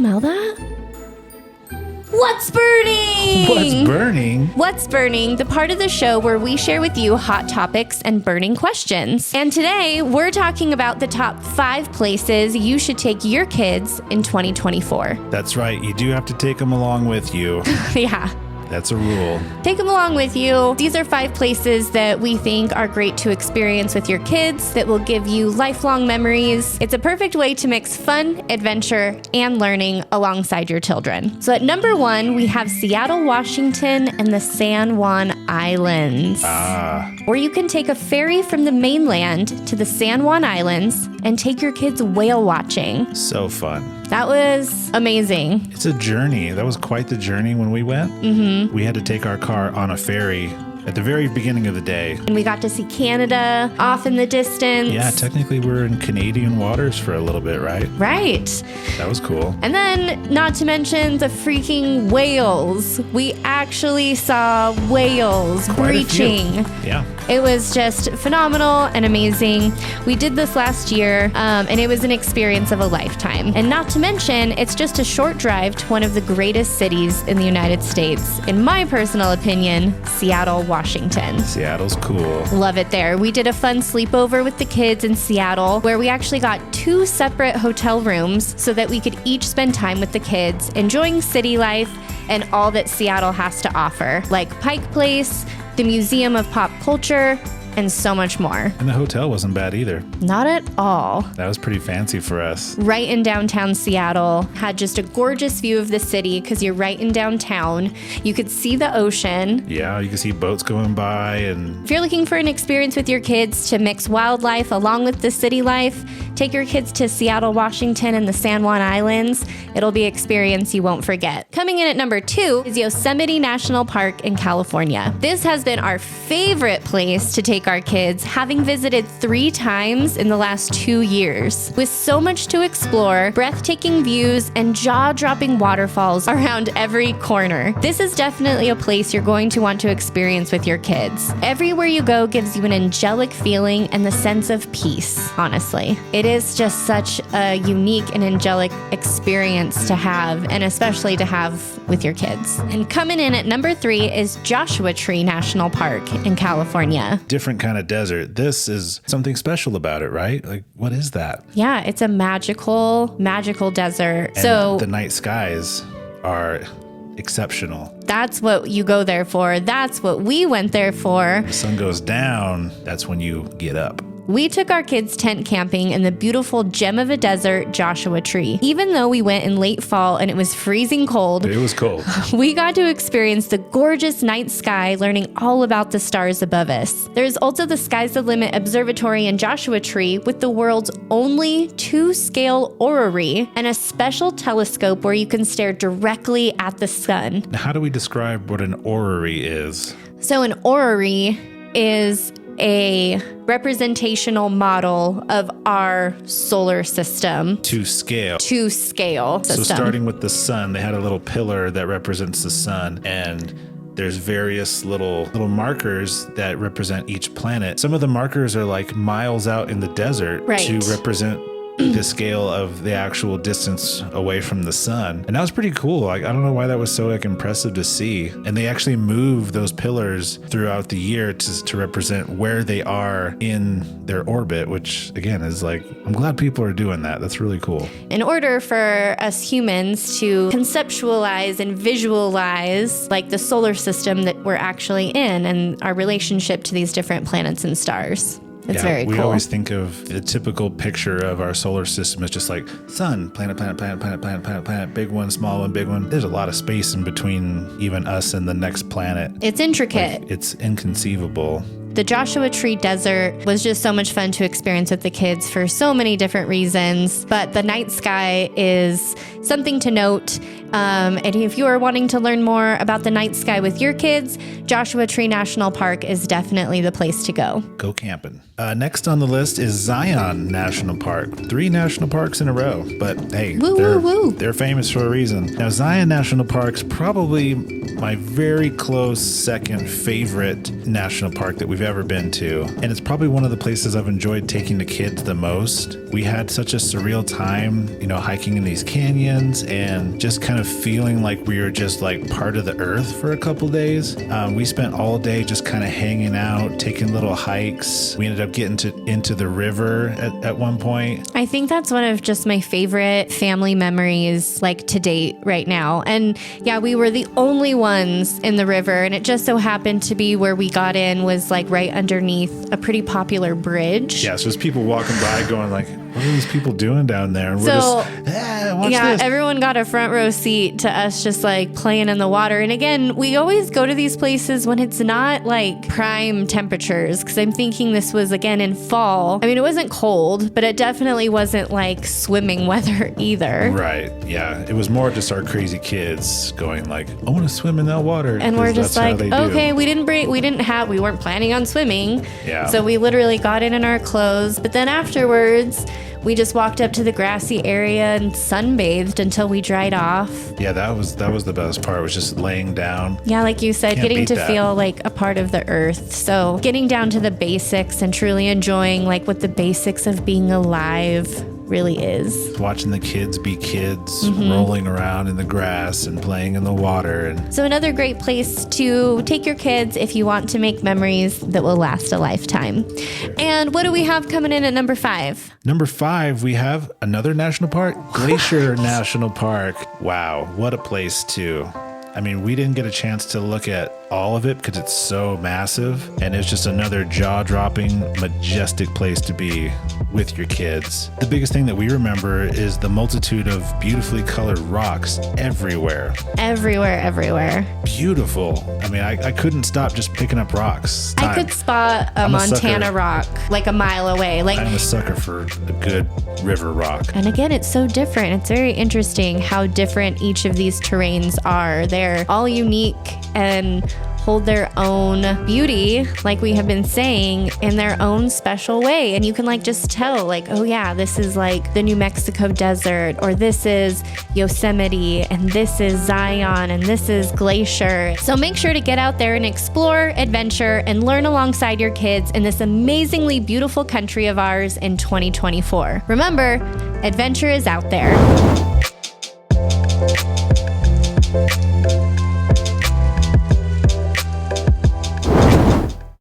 smell that? What's burning? What's burning? What's burning, the part of the show where we share with you hot topics and burning questions. And today, we're talking about the top 5 places you should take your kids in 2024. That's right. You do have to take them along with you. Yeah. That's a rule. Take them along with you. These are 5 places that we think are great to experience with your kids that will give you lifelong memories. It's a perfect way to mix fun, adventure, and learning alongside your children. So at number 1, we have Seattle, Washington, and the San Juan Islands. Or you can take a ferry from the mainland to the San Juan Islands and take your kids whale watching. So fun. That was amazing. It's a journey. That was quite the journey when we went. Mm-hmm. We had to take our car on a ferry at the very beginning of the day. And we got to see Canada off in the distance. Yeah, technically we're in Canadian waters for a little bit, right? Right. That was cool. And then, not to mention the freaking whales. We actually saw whales breaching. Yeah. It was just phenomenal and amazing. We did this last year, and it was an experience of a lifetime. And not to mention, it's just a short drive to one of the greatest cities in the United States. In my personal opinion, Seattle, Washington. Seattle's cool. Love it there. We did a fun sleepover with the kids in Seattle where we actually got 2 separate hotel rooms so that we could each spend time with the kids, enjoying city life and all that Seattle has to offer, like Pike Place, the Museum of Pop Culture, and so much more. And the hotel wasn't bad either. Not at all. That was pretty fancy for us. Right in downtown Seattle. Had just a gorgeous view of the city because you're right in downtown. You could see the ocean. Yeah, you can see boats going by. And if you're looking for an experience with your kids to mix wildlife along with the city life, take your kids to Seattle, Washington, and the San Juan Islands. It'll be an experience you won't forget. Coming in at number 2 is Yosemite National Park in California. This has been our favorite place to take our kids, having visited 3 times in the last 2 years. With so much to explore, breathtaking views, and jaw-dropping waterfalls around every corner. This is definitely a place you're going to want to experience with your kids. Everywhere you go gives you an angelic feeling and the sense of peace, honestly. It is just such a unique and angelic experience to have, and especially to have with your kids. And coming in at number 3 is Joshua Tree National Park in California. Different kind of desert. This is something special about it, right? Like, what is that? Yeah, it's a magical desert. And so the night skies are exceptional. That's what you go there for. That's what we went there for. The sun goes down, that's when you get up. We took our kids tent camping in the beautiful gem of a desert, Joshua Tree. Even though we went in late fall and it was freezing cold, It was cold. we got to experience the gorgeous night sky, learning all about the stars above us. There's also the Sky's the Limit Observatory in Joshua Tree with the world's only 2-scale orrery and a special telescope where you can stare directly at the sun. Now, how do we describe what an orrery is? So an orrery is a representational model of our solar system. To scale. To scale system. So starting with the sun, they had a little pillar that represents the sun, and there's various little markers that represent each planet. Some of the markers are like miles out in the desert to represent the scale of the actual distance away from the sun. And that was pretty cool. Like, I don't know why that was so impressive to see. And they actually move those pillars throughout the year to represent where they are in their orbit, which again is like, I'm glad people are doing that. That's really cool. In order for us humans to conceptualize and visualize like the solar system that we're actually in and our relationship to these different planets and stars. It's very cool. We always think of the typical picture of our solar system as just like sun, planet, big one, small one, big one. There's a lot of space in between even us and the next planet. It's intricate. Like, it's inconceivable. The Joshua Tree Desert was just so much fun to experience with the kids for so many different reasons, but the night sky is something to note. And if you are wanting to learn more about the night sky with your kids, Joshua Tree National Park is definitely the place to go. Go camping. Next on the list is Zion National Park. 3 national parks in a row, but hey, they're famous for a reason. Now, Zion National Park's probably my very close second favorite national park that we've ever been to, and it's probably one of the places I've enjoyed taking the kids the most. We had such a surreal time, hiking in these canyons and just kind of feeling like we were just like part of the earth for a couple days. We spent all day just kind of hanging out, taking little hikes. We ended up getting into the river at one point. I think that's one of just my favorite family memories like to date right now. And yeah, we were the only ones in the river, and it just so happened to be where we got in was like right underneath a pretty popular bridge. Yeah, so there's people walking by going like, what are these people doing down there? And we're watch this. Everyone got a front row seat to us just like playing in the water. And again, we always go to these places when it's not like prime temperatures, because I'm thinking this was again in fall. I mean, it wasn't cold, but it definitely wasn't like swimming weather either. Right. Yeah. It was more just our crazy kids going like, I want to swim in that water. And we're just like, okay, we weren't planning on swimming. Yeah. So we literally got in our clothes. But then afterwards, we just walked up to the grassy area and sunbathed until we dried off. Yeah, that was the best part, was just laying down. Yeah, like you said, getting to feel like a part of the earth. So getting down to the basics and truly enjoying like what the basics of being alive really is. Watching the kids be kids, rolling around in the grass and playing in the water. So another great place to take your kids if you want to make memories that will last a lifetime. And what do we have coming in at number 5? Number 5, we have another national park, Glacier National Park. Wow, what a place too. I mean, we didn't get a chance to look at all of it because it's so massive, and it's just another jaw-dropping, majestic place to be with your kids. The biggest thing that we remember is the multitude of beautifully colored rocks everywhere. Everywhere. Beautiful. I mean, I couldn't stop just picking up rocks. I could spot a Montana rock like a mile away. I'm a sucker for a good river rock. And again, it's so different. It's very interesting how different each of these terrains are. They're all unique and hold their own beauty, like we have been saying, in their own special way. And you can like just tell like, oh yeah, this is like the New Mexico desert, or this is Yosemite, and this is Zion, and this is Glacier. So make sure to get out there and explore, adventure, and learn alongside your kids in this amazingly beautiful country of ours in 2024. Remember, adventure is out there.